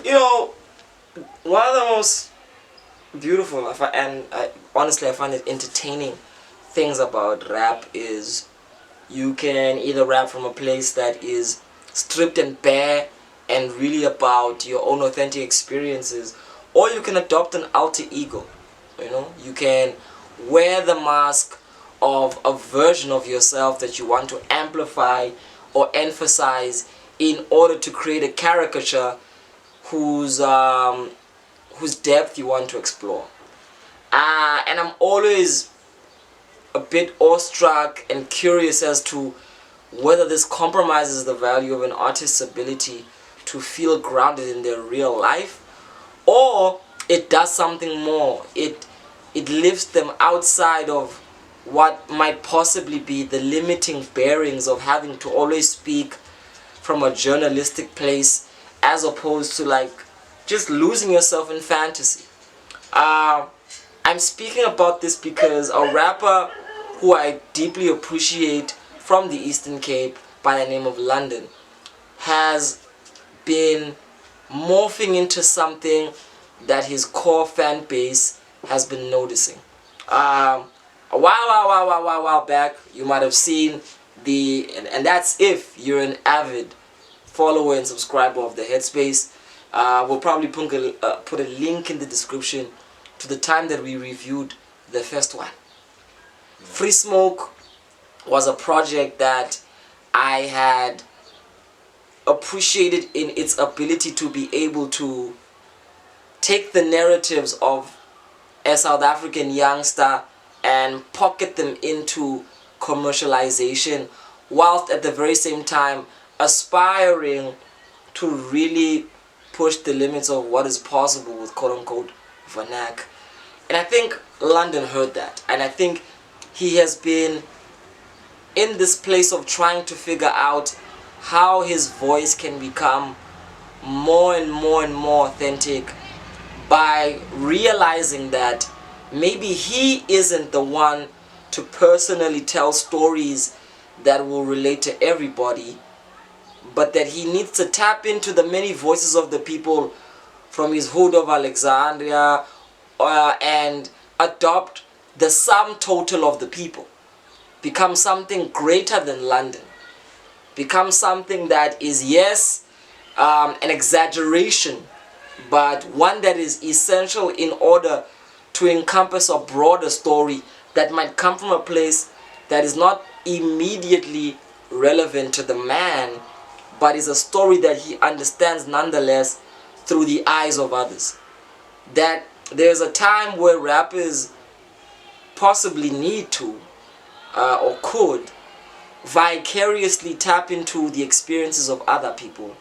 You know, one of the most beautiful honestly I find it entertaining things about rap is you can either rap from a place that is stripped and bare and really about your own authentic experiences, or you can adopt an alter ego. You know, you can wear the mask of a version of yourself that you want to amplify or emphasize in order to create a caricature whose whose depth you want to explore. And I'm always a bit awestruck and curious as to whether this compromises the value of an artist's ability to feel grounded in their real life, or it does something more. It lifts them outside of what might possibly be the limiting bearings of having to always speak from a journalistic place, as opposed to like just losing yourself in fantasy. I'm speaking about this because a rapper who I deeply appreciate from the Eastern Cape by the name of Lxndon has been morphing into something that his core fan base has been noticing. A while back, you might have seen and that's if you're an avid follower and subscriber of the Headspace. We'll probably put a link in the description to the time that we reviewed the first one. Free Smoke was a project that I had appreciated in its ability to be able to take the narratives of a South African youngster and pocket them into commercialization, whilst at the very same time aspiring to really push the limits of what is possible with quote-unquote vernac. And I think Lxndon heard that, and I think he has been in this place of trying to figure out how his voice can become more and more and more authentic by realizing that maybe he isn't the one to personally tell stories that will relate to everybody, but that he needs to tap into the many voices of the people from his hood of Alexandria and adopt the sum total of the people. Become something greater than Lxndon. Become something that is, yes, an exaggeration, but one that is essential in order to encompass a broader story that might come from a place that is not immediately relevant to the man, but is a story that he understands nonetheless through the eyes of others. That there's a time where rappers possibly need to or could vicariously tap into the experiences of other people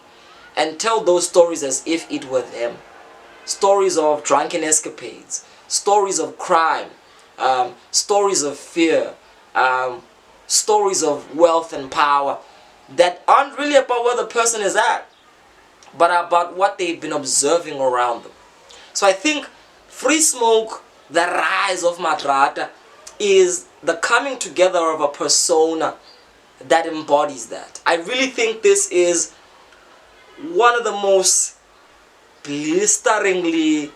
and tell those stories as if it were them. Stories of drunken escapades, stories of crime, stories of fear, stories of wealth and power that aren't really about where the person is at, but about what they've been observing around them. So I think Free Smoke, the rise of Madrata, is the coming together of a persona that embodies that. I really think this is one of the most blisteringly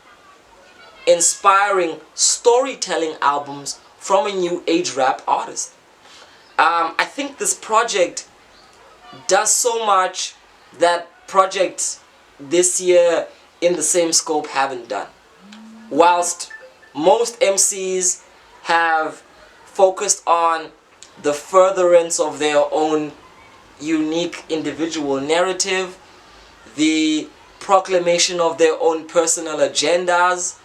inspiring storytelling albums from a new age rap artist. I think this project does so much that projects this year in the same scope haven't done. Whilst most MCs have focused on the furtherance of their own unique individual narrative, the proclamation of their own personal agendas,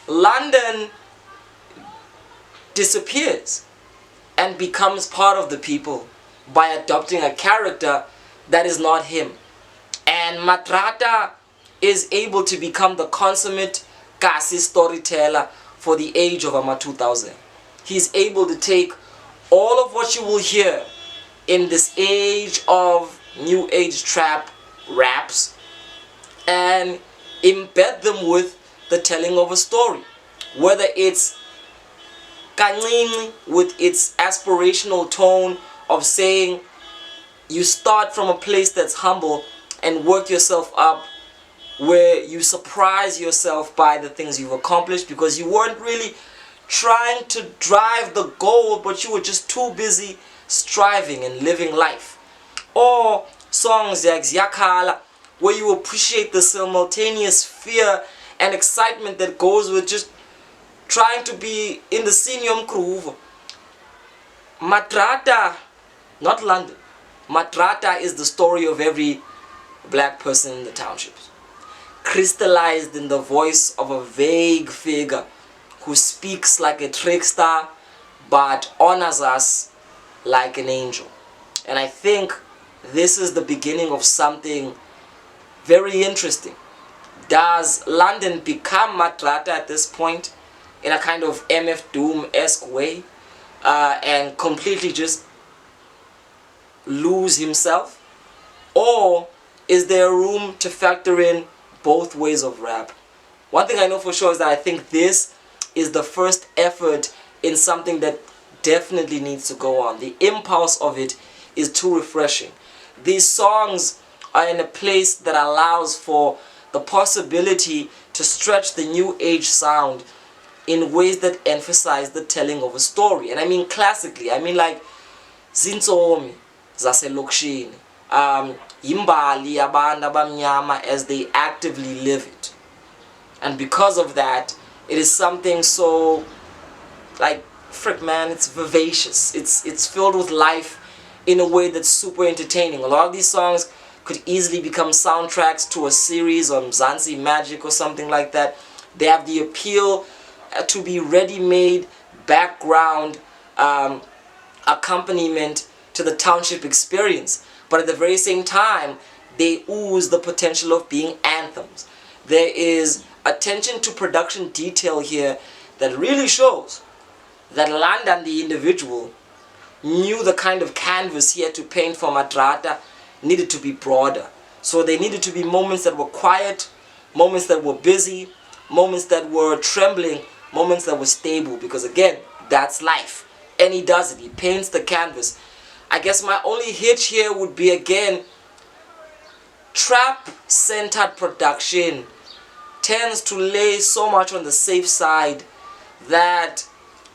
Lxndon disappears and becomes part of the people by adopting a character that is not him. And Madrata is able to become the consummate Kasi storyteller for the age of Ama 2000. He's able to take all of what you will hear in this age of new age trap raps and embed them with the telling of a story. Whether it's Kanini with its aspirational tone of saying you start from a place that's humble and work yourself up where you surprise yourself by the things you've accomplished because you weren't really trying to drive the goal, but you were just too busy striving and living life. Or songs like Ziyakhala, where you appreciate the simultaneous fear and excitement that goes with just trying to be in the senior groove. Madrata, not London. Madrata is the story of every black person in the townships, crystallized in the voice of a vague figure who speaks like a trickster but honors us like an angel. And I think this is the beginning of something very interesting. Does Lxndon become Madrata at this point in a kind of MF Doom-esque way and completely just lose himself? Or is there room to factor in both ways of rap? One thing I know for sure is that I think this is the first effort in something that definitely needs to go on. The impulse of it is too refreshing. These songs are in a place that allows for the possibility to stretch the new age sound in ways that emphasize the telling of a story. And I mean classically, I mean like Zinsomi zase Lxndon, Yimbali abantu abamnyama as they actively live it. And because of that, it is something so, like, frick man, it's vivacious. It's filled with life in a way that's super entertaining. A lot of these songs could easily become soundtracks to a series on Mzansi Magic or something like that. They have the appeal to be ready-made background accompaniment to the township experience. But at the very same time, they ooze the potential of being anthems. There is attention to production detail here that really shows that Lxndon, the individual, knew the kind of canvas he had to paint for Madrata needed to be broader. So there needed to be moments that were quiet, moments that were busy, moments that were trembling, moments that were stable, because again, that's life. And he does it. He paints the canvas. I guess my only hitch here would be, again, trap-centered production tends to lay so much on the safe side that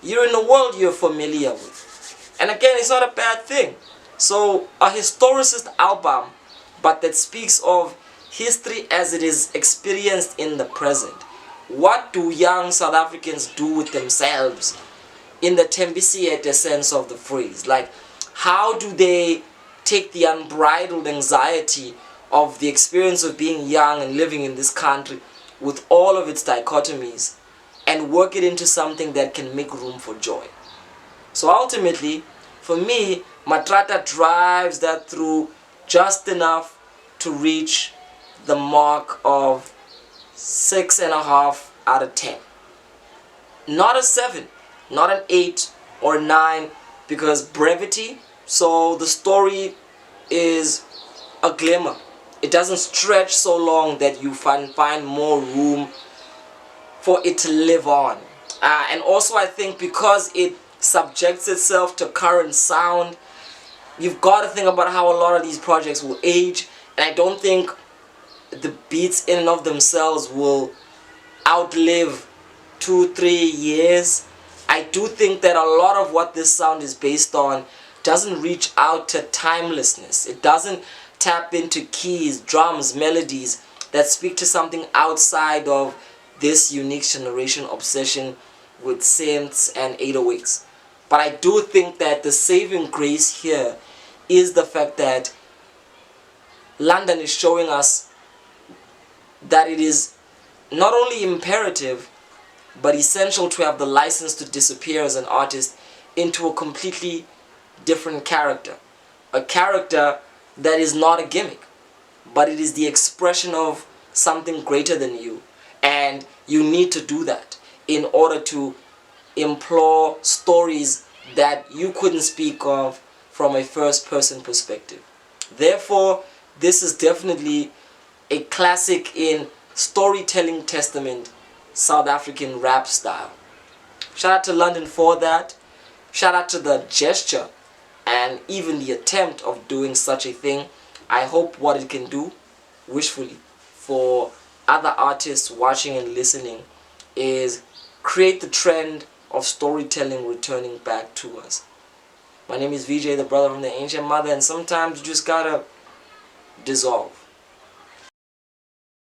you're in a world you're familiar with. And again, it's not a bad thing. So a historicist album, but that speaks of history as it is experienced in the present. What do young South Africans do with themselves in the Tembisiete sense of the phrase? Like, how do they take the unbridled anxiety of the experience of being young and living in this country with all of its dichotomies and work it into something that can make room for joy? So ultimately, for me, Madrata drives that through just enough to reach the mark of 6.5 out of 10. Not a 7, not an 8 or 9, because brevity, so the story is a glimmer. It doesn't stretch so long that you find more room for it to live on. And also I think because it subjects itself to current sound, you've got to think about how a lot of these projects will age, and I don't think the beats in and of themselves will outlive 2-3 years. I do think that a lot of what this sound is based on doesn't reach out to timelessness. It doesn't tap into keys, drums, melodies that speak to something outside of this unique generation obsession with synths and 808s. But I do think that the saving grace here is the fact that Lxndon is showing us that it is not only imperative but essential to have the license to disappear as an artist into a completely different character. A character that is not a gimmick, but it is the expression of something greater than you. And you need to do that in order to implore stories that you couldn't speak of from a first-person perspective. Therefore, this is definitely a classic in storytelling testament South African rap style. Shout out to Lxndon for that. Shout out to the gesture and even the attempt of doing such a thing. I hope what it can do, wishfully, for other artists watching and listening is create the trend of storytelling returning back to us. My name is VJ, the brother from the ancient mother, and sometimes you just gotta dissolve.